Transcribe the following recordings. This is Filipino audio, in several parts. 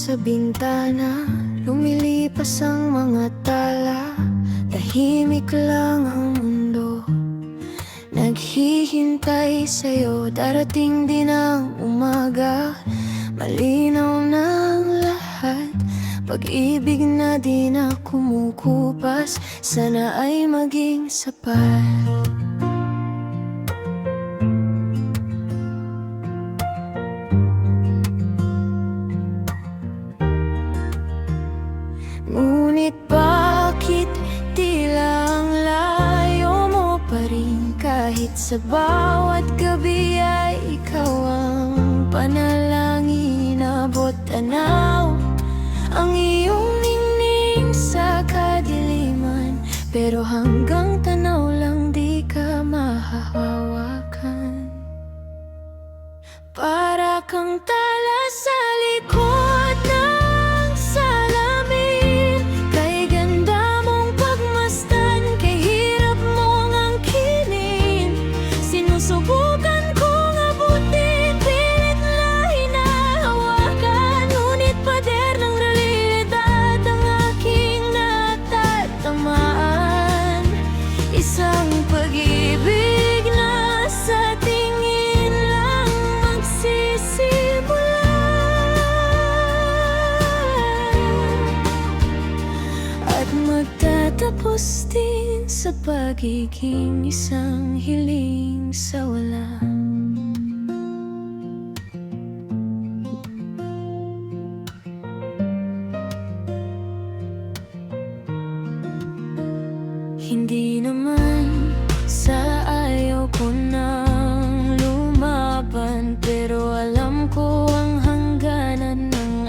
sa bintana, lumilipas ang mga tala. Tahimik lang ang mundo, naghihintay sa'yo. Darating din ang umaga, malinaw na ang lahat. Pag-ibig na di na kumukupas, sana ay maging sapat. Ngunit bakit tila ang layo mo pa rin? Kahit sa bawat gabi ay ikaw ang panalangin. Abot tanaw ang iyong ningning sa kadiliman, pero hanggang tanaw lang di ka mahahawakan. Para kang tala sa likod ng salamin, kay ganda mong pagmasdan, kay hirap mong angkinin. Sinusubukan kong abutin, pilit na hinahawakan, ngunit pader ng realidad ang aking natatamaan. Isang pag-ibig na sa tingin lang magsisimula, at magtatapos din sa pagiging isang hiling sa wala. Hindi naman sa ayaw ko nang lumaban, pero alam ko ang hangganan ng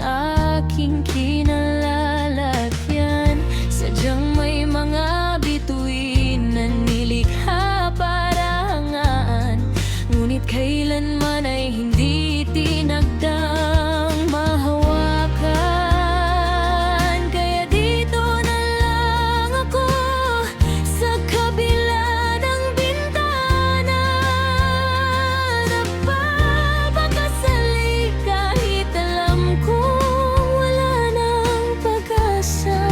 aking kinalalagyan. Sadyang may mga bituin na nilikha para hangaan, ngunit kailanman ay hindi tinagdang mahawakan. Kaya dito na lang ako sa kabila ng bintana, napapakasali kahit alam kong wala nang pag-asa.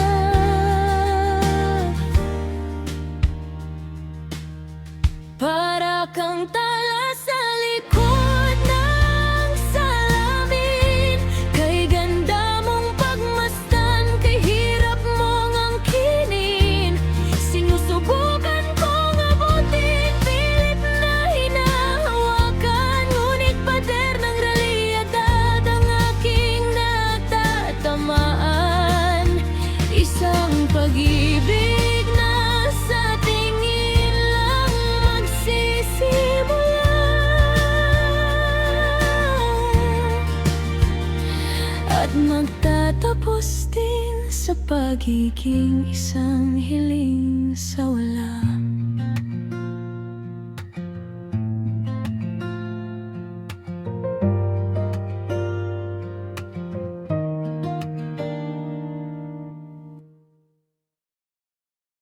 Para kang tala sa likod ng salamin, kay ganda mong pagmasdan, kay hirap mong angkinin. Sinusubukan kong abutin, pilit na hinahawakan, ngunit pader ng realidad ang aking natatamaan. Isang pag-ibig na sa tingin lang magsisimula, at magtatapos din sa pagiging isang hiling.